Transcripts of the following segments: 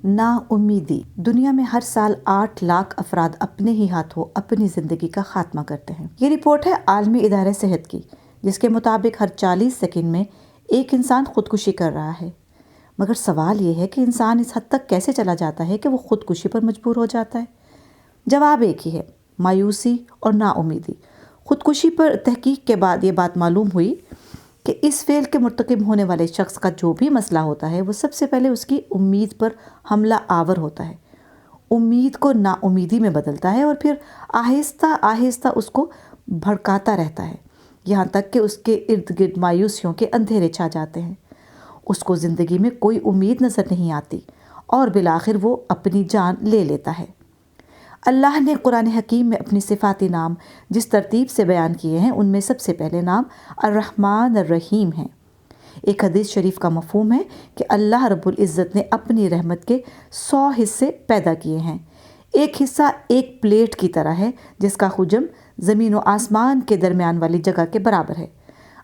نا امیدی۔ دنیا میں ہر سال 8 لاکھ افراد اپنے ہی ہاتھوں اپنی زندگی کا خاتمہ کرتے ہیں۔ یہ رپورٹ ہے عالمی ادارہ صحت کی، جس کے مطابق ہر 40 سیکنڈ میں ایک انسان خودکشی کر رہا ہے۔ مگر سوال یہ ہے کہ انسان اس حد تک کیسے چلا جاتا ہے کہ وہ خودکشی پر مجبور ہو جاتا ہے؟ جواب ایک ہی ہے: مایوسی اور نا امیدی۔ خودکشی پر تحقیق کے بعد یہ بات معلوم ہوئی کہ اس فعل کے مرتکب ہونے والے شخص کا جو بھی مسئلہ ہوتا ہے وہ سب سے پہلے اس کی امید پر حملہ آور ہوتا ہے، امید کو نا امیدی میں بدلتا ہے اور پھر آہستہ آہستہ اس کو بھڑکاتا رہتا ہے، یہاں تک کہ اس کے ارد گرد مایوسیوں کے اندھیرے چھا جاتے ہیں، اس کو زندگی میں کوئی امید نظر نہیں آتی اور بالآخر وہ اپنی جان لے لیتا ہے۔ اللہ نے قرآن حکیم میں اپنی صفاتی نام جس ترتیب سے بیان کیے ہیں ان میں سب سے پہلے نام الرحمن الرحیم ہیں۔ ایک حدیث شریف کا مفہوم ہے کہ اللہ رب العزت نے اپنی رحمت کے 100 حصے پیدا کیے ہیں۔ ایک حصہ ایک پلیٹ کی طرح ہے جس کا حجم زمین و آسمان کے درمیان والی جگہ کے برابر ہے۔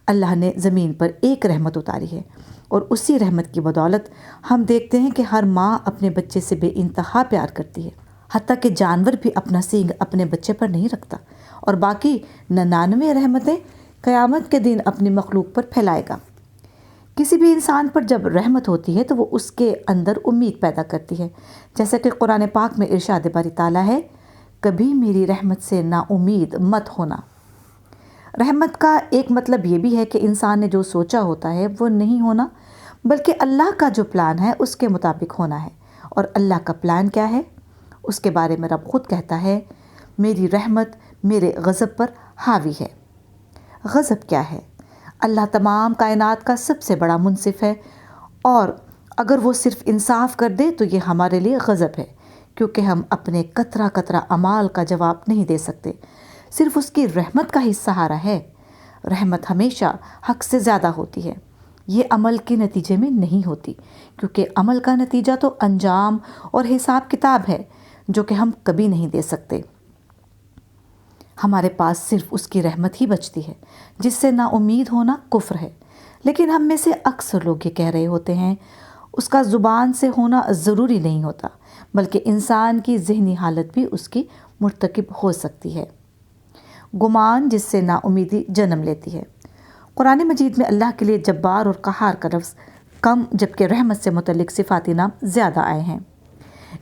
اللہ نے زمین پر ایک رحمت اتاری ہے اور اسی رحمت کی بدولت ہم دیکھتے ہیں کہ ہر ماں اپنے بچے سے بے انتہا پیار کرتی ہے، حتیٰ کہ جانور بھی اپنا سینگ اپنے بچے پر نہیں رکھتا، اور باقی 99 رحمتیں قیامت کے دن اپنی مخلوق پر پھیلائے گا۔ کسی بھی انسان پر جب رحمت ہوتی ہے تو وہ اس کے اندر امید پیدا کرتی ہے، جیسا کہ قرآن پاک میں ارشاد باری تعالیٰ ہے: کبھی میری رحمت سے نا امید مت ہونا۔ رحمت کا ایک مطلب یہ بھی ہے کہ انسان نے جو سوچا ہوتا ہے وہ نہیں ہونا، بلکہ اللہ کا جو پلان ہے اس کے مطابق ہونا ہے۔ اور اللہ کا پلان کیا ہے؟ اس کے بارے میں رب خود کہتا ہے: میری رحمت میرے غضب پر حاوی ہے۔ غضب کیا ہے؟ اللہ تمام کائنات کا سب سے بڑا منصف ہے، اور اگر وہ صرف انصاف کر دے تو یہ ہمارے لیے غضب ہے، کیونکہ ہم اپنے قطرہ قطرہ اعمال کا جواب نہیں دے سکتے، صرف اس کی رحمت کا ہی سہارا ہے۔ رحمت ہمیشہ حق سے زیادہ ہوتی ہے، یہ عمل کے نتیجے میں نہیں ہوتی، کیونکہ عمل کا نتیجہ تو انجام اور حساب کتاب ہے جو کہ ہم کبھی نہیں دے سکتے۔ ہمارے پاس صرف اس کی رحمت ہی بچتی ہے، جس سے نا امید ہونا کفر ہے۔ لیکن ہم میں سے اکثر لوگ یہ کہہ رہے ہوتے ہیں اس کا زبان سے ہونا ضروری نہیں ہوتا، بلکہ انسان کی ذہنی حالت بھی اس کی مرتکب ہو سکتی ہے۔ گمان جس سے نا امیدی جنم لیتی ہے۔ قرآن مجید میں اللہ کے لیے جبار اور قہار کا لفظ کم، جبکہ رحمت سے متعلق صفاتی نام زیادہ آئے ہیں۔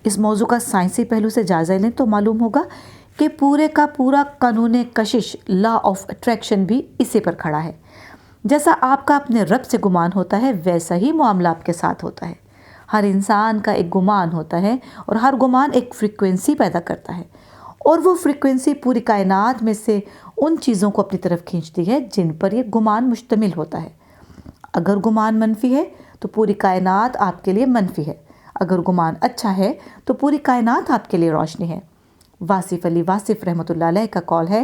اس موضوع کا سائنسی پہلو سے جائزہ لیں تو معلوم ہوگا کہ پورے کا پورا قانون کشش، لا آف اٹریکشن بھی اسی پر کھڑا ہے۔ جیسا آپ کا اپنے رب سے گمان ہوتا ہے ویسا ہی معاملہ آپ کے ساتھ ہوتا ہے۔ ہر انسان کا ایک گمان ہوتا ہے اور ہر گمان ایک فریکوینسی پیدا کرتا ہے، اور وہ فریکوینسی پوری کائنات میں سے ان چیزوں کو اپنی طرف کھینچتی ہے جن پر یہ گمان مشتمل ہوتا ہے۔ اگر گمان منفی ہے تو پوری کائنات آپ کے لیے منفی ہے، اگر گمان اچھا ہے تو پوری کائنات آپ کے لیے روشنی ہے۔ واصف علی واصف رحمۃ اللہ علیہ کا قول ہے: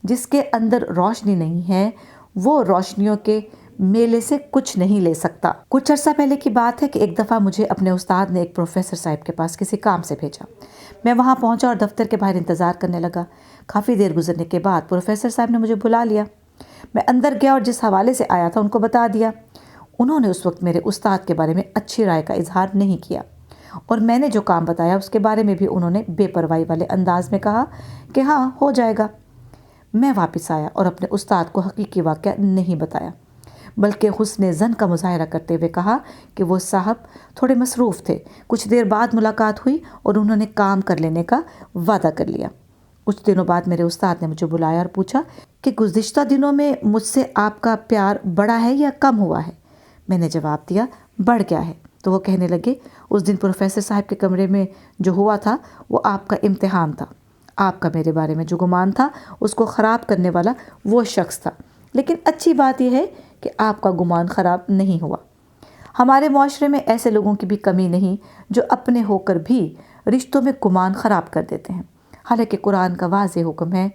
جس کے اندر روشنی نہیں ہے وہ روشنیوں کے میلے سے کچھ نہیں لے سکتا۔ کچھ عرصہ پہلے کی بات ہے کہ ایک دفعہ مجھے اپنے استاد نے ایک پروفیسر صاحب کے پاس کسی کام سے بھیجا۔ میں وہاں پہنچا اور دفتر کے باہر انتظار کرنے لگا۔ کافی دیر گزرنے کے بعد پروفیسر صاحب نے مجھے بلا لیا۔ میں اندر گیا اور جس حوالے سے آیا تھا ان کو بتا دیا۔ انہوں نے اس وقت میرے استاد کے بارے میں اچھی رائے کا اظہار نہیں کیا، اور میں نے جو کام بتایا اس کے بارے میں بھی انہوں نے بے پرواہی والے انداز میں کہا کہ ہاں ہو جائے گا۔ میں واپس آیا اور اپنے استاد کو حقیقی واقعہ نہیں بتایا، بلکہ حسن ظن کا مظاہرہ کرتے ہوئے کہا کہ وہ صاحب تھوڑے مصروف تھے۔ کچھ دیر بعد ملاقات ہوئی اور انہوں نے کام کر لینے کا وعدہ کر لیا۔ کچھ دنوں بعد میرے استاد نے مجھے بلایا اور پوچھا کہ گزشتہ دنوں میں مجھ سے آپ کا پیار بڑھا ہے یا کم ہوا ہے؟ میں نے جواب دیا بڑھ گیا ہے۔ تو وہ کہنے لگے: اس دن پروفیسر صاحب کے کمرے میں جو ہوا تھا وہ آپ کا امتحان تھا۔ آپ کا میرے بارے میں جو گمان تھا اس کو خراب کرنے والا وہ شخص تھا، لیکن اچھی بات یہ ہے کہ آپ کا گمان خراب نہیں ہوا۔ ہمارے معاشرے میں ایسے لوگوں کی بھی کمی نہیں جو اپنے ہو کر بھی رشتوں میں گمان خراب کر دیتے ہیں، حالانکہ قرآن کا واضح حکم ہے: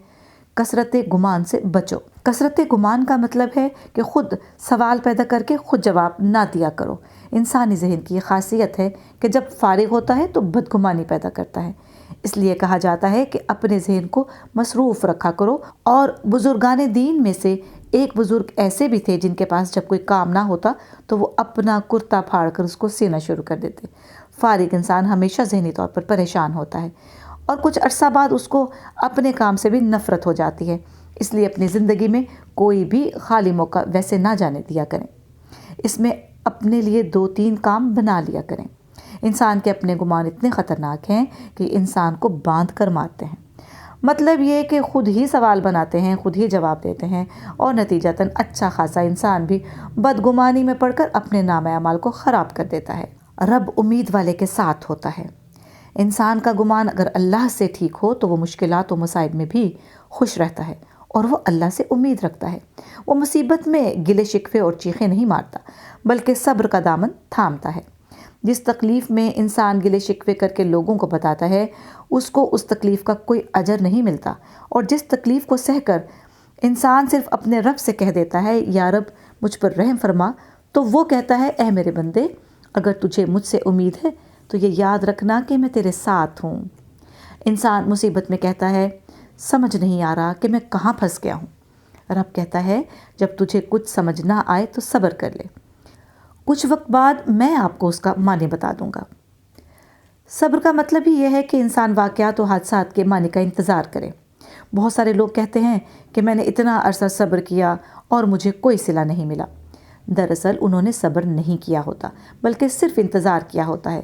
کثرت گمان سے بچو۔ کثرت گمان کا مطلب ہے کہ خود سوال پیدا کر کے خود جواب نہ دیا کرو۔ انسانی ذہن کی یہ خاصیت ہے کہ جب فارغ ہوتا ہے تو بدگمانی پیدا کرتا ہے۔ اس لیے کہا جاتا ہے کہ اپنے ذہن کو مصروف رکھا کرو، اور بزرگان دین میں سے ایک بزرگ ایسے بھی تھے جن کے پاس جب کوئی کام نہ ہوتا تو وہ اپنا کرتا پھاڑ کر اس کو سینا شروع کر دیتے۔ فارغ انسان ہمیشہ ذہنی طور پر پریشان ہوتا ہے اور کچھ عرصہ بعد اس کو اپنے کام سے بھی نفرت ہو جاتی ہے۔ اس لیے اپنی زندگی میں کوئی بھی خالی موقع ویسے نہ جانے دیا کریں۔ اس میں اپنے لیے 2-3 کام بنا لیا کریں۔ انسان کے اپنے گمان اتنے خطرناک ہیں کہ انسان کو باندھ کر مارتے ہیں۔ مطلب یہ کہ خود ہی سوال بناتے ہیں، خود ہی جواب دیتے ہیں اور نتیجتاً اچھا خاصا انسان بھی بدگمانی میں پڑ کر اپنے نامہ اعمال کو خراب کر دیتا ہے۔ رب امید والے کے ساتھ ہوتا ہے۔ انسان کا گمان اگر اللہ سے ٹھیک ہو تو وہ مشکلات و مصائب میں بھی خوش رہتا ہے اور وہ اللہ سے امید رکھتا ہے۔ وہ مصیبت میں گلے شکوے اور چیخیں نہیں مارتا بلکہ صبر کا دامن تھامتا ہے۔ جس تکلیف میں انسان گلے شکوے کر کے لوگوں کو بتاتا ہے اس کو اس تکلیف کا کوئی اجر نہیں ملتا، اور جس تکلیف کو سہ کر انسان صرف اپنے رب سے کہہ دیتا ہے یا رب مجھ پر رحم فرما، تو وہ کہتا ہے اے میرے بندے، اگر تجھے مجھ سے امید ہے تو یہ یاد رکھنا کہ میں تیرے ساتھ ہوں۔ انسان مصیبت میں کہتا ہے سمجھ نہیں آ رہا کہ میں کہاں پھنس گیا ہوں۔ رب کہتا ہے جب تجھے کچھ سمجھ نہ آئے تو صبر کر لے، کچھ وقت بعد میں آپ کو اس کا معنی بتا دوں گا۔ صبر کا مطلب ہی یہ ہے کہ انسان واقعات و حادثات کے معنی کا انتظار کرے۔ بہت سارے لوگ کہتے ہیں کہ میں نے اتنا عرصہ صبر کیا اور مجھے کوئی صلہ نہیں ملا۔ دراصل انہوں نے صبر نہیں کیا ہوتا بلکہ صرف انتظار کیا ہوتا ہے۔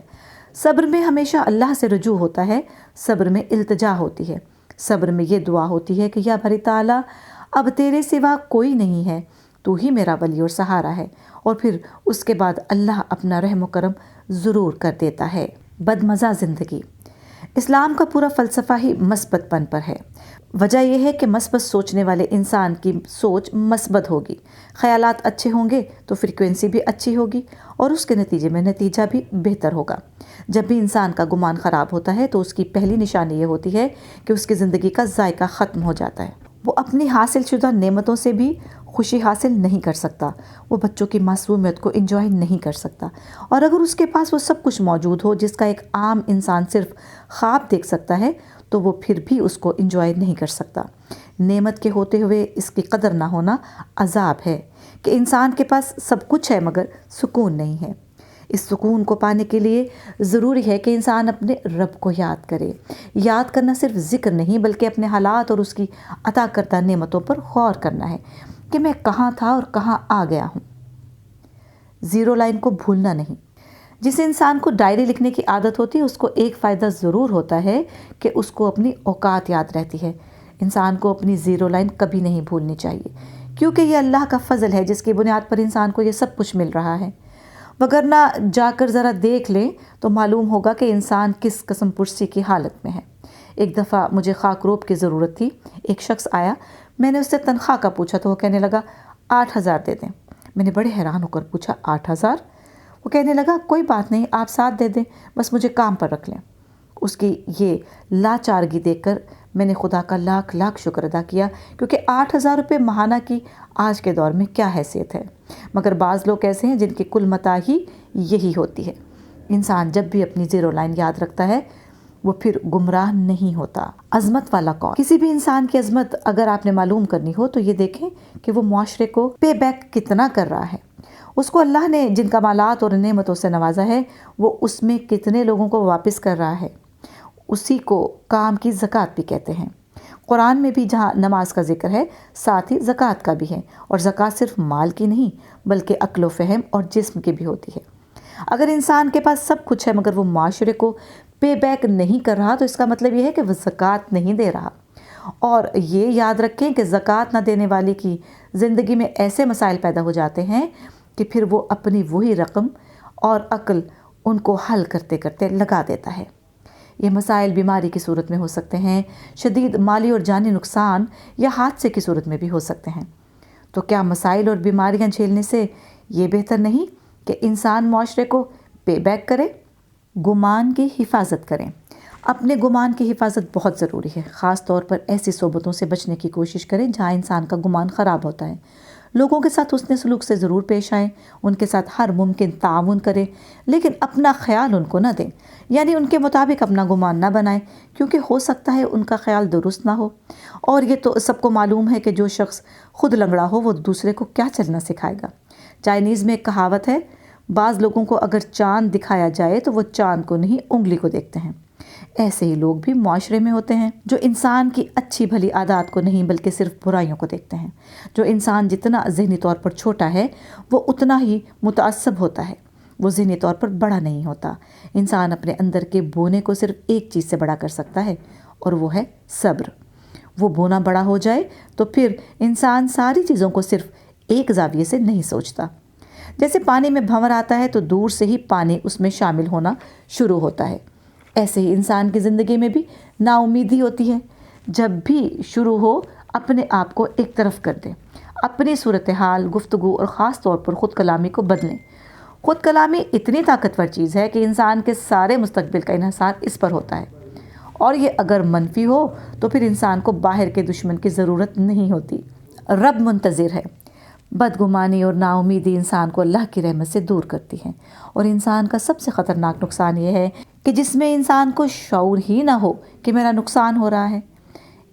صبر میں ہمیشہ اللہ سے رجوع ہوتا ہے، صبر میں التجا ہوتی ہے، صبر میں یہ دعا ہوتی ہے کہ یا باری تعالیٰ اب تیرے سوا کوئی نہیں ہے، تو ہی میرا ولی اور سہارا ہے، اور پھر اس کے بعد اللہ اپنا رحم و کرم ضرور کر دیتا ہے۔ بدمزہ زندگی۔ اسلام کا پورا فلسفہ ہی مثبت پن پر ہے۔ وجہ یہ ہے کہ مثبت سوچنے والے انسان کی سوچ مثبت ہوگی، خیالات اچھے ہوں گے تو فریکوینسی بھی اچھی ہوگی اور اس کے نتیجے میں نتیجہ بھی بہتر ہوگا۔ جب بھی انسان کا گمان خراب ہوتا ہے تو اس کی پہلی نشانی یہ ہوتی ہے کہ اس کی زندگی کا ذائقہ ختم ہو جاتا ہے۔ وہ اپنی حاصل شدہ نعمتوں سے بھی خوشی حاصل نہیں کر سکتا، وہ بچوں کی معصومیت کو انجوائے نہیں کر سکتا، اور اگر اس کے پاس وہ سب کچھ موجود ہو جس کا ایک عام انسان صرف خواب دیکھ سکتا ہے تو وہ پھر بھی اس کو انجوائے نہیں کر سکتا۔ نعمت کے ہوتے ہوئے اس کی قدر نہ ہونا عذاب ہے کہ انسان کے پاس سب کچھ ہے مگر سکون نہیں ہے۔ اس سکون کو پانے کے لیے ضروری ہے کہ انسان اپنے رب کو یاد کرے۔ یاد کرنا صرف ذکر نہیں بلکہ اپنے حالات اور اس کی عطا کردہ نعمتوں پر غور کرنا ہے کہ میں کہاں تھا اور کہاں آ گیا ہوں۔ زیرو لائن کو بھولنا نہیں۔ جس انسان کو ڈائری لکھنے کی عادت ہوتی ہے اس کو ایک فائدہ ضرور ہوتا ہے کہ اس کو اپنی اوقات یاد رہتی ہے۔ انسان کو اپنی زیرو لائن کبھی نہیں بھولنی چاہیے، کیونکہ یہ اللہ کا فضل ہے جس کی بنیاد پر انسان کو یہ سب کچھ مل رہا ہے۔ وگرنہ جا کر ذرا دیکھ لیں تو معلوم ہوگا کہ انسان کس قسم پرسی کی حالت میں ہے۔ ایک دفعہ مجھے خاک روب کی ضرورت تھی۔ ایک شخص آیا، میں نے اس سے تنخواہ کا پوچھا تو وہ کہنے لگا 8,000 دے دیں۔ میں نے بڑے حیران ہو کر پوچھا 8,000؟ وہ کہنے لگا کوئی بات نہیں، آپ 7 دے دیں، بس مجھے کام پر رکھ لیں۔ اس کی یہ لاچارگی دیکھ کر میں نے خدا کا لاکھ لاکھ شکر ادا کیا، کیونکہ 8,000 روپے ماہانہ کی آج کے دور میں کیا حیثیت ہے۔ مگر بعض لوگ ایسے ہیں جن کی کل متاع ہی یہی ہوتی ہے۔ انسان جب بھی اپنی زیرو لائن یاد رکھتا ہے وہ پھر گمراہ نہیں ہوتا۔ عظمت والا کون؟ کسی بھی انسان کی عظمت اگر آپ نے معلوم کرنی ہو تو یہ دیکھیں کہ وہ معاشرے کو پے بیک کتنا کر رہا ہے۔ اس کو اللہ نے جن کمالات اور نعمتوں سے نوازا ہے وہ اس میں کتنے لوگوں کو واپس کر رہا ہے۔ اسی کو کام کی زکوٰۃ بھی کہتے ہیں۔ قرآن میں بھی جہاں نماز کا ذکر ہے ساتھ ہی زکوٰۃ کا بھی ہے، اور زکوٰۃ صرف مال کی نہیں بلکہ عقل و فہم اور جسم کی بھی ہوتی ہے۔ اگر انسان کے پاس سب کچھ ہے مگر وہ معاشرے کو پے بیک نہیں کر رہا تو اس کا مطلب یہ ہے کہ وہ زکوٰۃ نہیں دے رہا۔ اور یہ یاد رکھیں کہ زکوٰۃ نہ دینے والے کی زندگی میں ایسے مسائل پیدا ہو جاتے ہیں کہ پھر وہ اپنی وہی رقم اور عقل ان کو حل کرتے کرتے لگا دیتا ہے۔ یہ مسائل بیماری کی صورت میں ہو سکتے ہیں، شدید مالی اور جانی نقصان یا حادثے کی صورت میں بھی ہو سکتے ہیں۔ تو کیا مسائل اور بیماریاں جھیلنے سے یہ بہتر نہیں کہ انسان معاشرے کو پے بیک کرے؟ گمان کی حفاظت کریں۔ اپنے گمان کی حفاظت بہت ضروری ہے۔ خاص طور پر ایسی صحبتوں سے بچنے کی کوشش کریں جہاں انسان کا گمان خراب ہوتا ہے۔ لوگوں کے ساتھ حسن سلوک سے ضرور پیش آئیں، ان کے ساتھ ہر ممکن تعاون کریں، لیکن اپنا خیال ان کو نہ دیں، یعنی ان کے مطابق اپنا گمان نہ بنائیں، کیونکہ ہو سکتا ہے ان کا خیال درست نہ ہو۔ اور یہ تو سب کو معلوم ہے کہ جو شخص خود لنگڑا ہو وہ دوسرے کو کیا چلنا سکھائے گا۔ چائنیز میں ایک کہاوت ہے، بعض لوگوں کو اگر چاند دکھایا جائے تو وہ چاند کو نہیں انگلی کو دیکھتے ہیں۔ ایسے ہی لوگ بھی معاشرے میں ہوتے ہیں جو انسان کی اچھی بھلی عادات کو نہیں بلکہ صرف برائیوں کو دیکھتے ہیں۔ جو انسان جتنا ذہنی طور پر چھوٹا ہے وہ اتنا ہی متعصب ہوتا ہے، وہ ذہنی طور پر بڑا نہیں ہوتا۔ انسان اپنے اندر کے بونے کو صرف ایک چیز سے بڑا کر سکتا ہے اور وہ ہے صبر۔ وہ بونا بڑا ہو جائے تو پھر انسان ساری چیزوں کو صرف ایک زاویے سے نہیں سوچتا۔ جیسے پانی میں بھنور آتا ہے تو دور سے ہی پانی اس میں شامل ہونا شروع ہوتا ہے، ایسے ہی انسان کی زندگی میں بھی نا امیدی ہوتی ہے۔ جب بھی شروع ہو اپنے آپ کو ایک طرف کر دیں، اپنی صورتحال، گفتگو اور خاص طور پر خود کلامی کو بدلیں۔ خود کلامی اتنی طاقتور چیز ہے کہ انسان کے سارے مستقبل کا انحصار اس پر ہوتا ہے، اور یہ اگر منفی ہو تو پھر انسان کو باہر کے دشمن کی ضرورت نہیں ہوتی۔ رب منتظر ہے۔ بدگمانی اور نا امیدی انسان کو اللہ کی رحمت سے دور کرتی ہے، اور انسان کا سب سے خطرناک نقصان یہ ہے کہ جس میں انسان کو شعور ہی نہ ہو کہ میرا نقصان ہو رہا ہے۔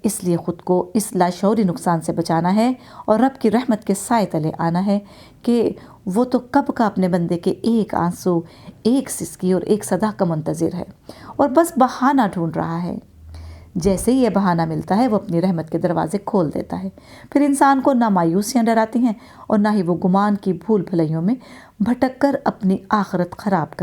اس لیے خود کو اس لاشعوری نقصان سے بچانا ہے اور رب کی رحمت کے سائے تلے آنا ہے کہ وہ تو کب کا اپنے بندے کے ایک آنسو، ایک سسکی اور ایک صدا کا منتظر ہے، اور بس بہانہ ڈھونڈ رہا ہے۔ جیسے ہی یہ بہانہ ملتا ہے وہ اپنی رحمت کے دروازے کھول دیتا ہے۔ پھر انسان کو نہ مایوسیاں ڈراتی ہیں اور نہ ہی وہ گمان کی بھول بھلائیوں میں بھٹک کر اپنی آخرت خراب کر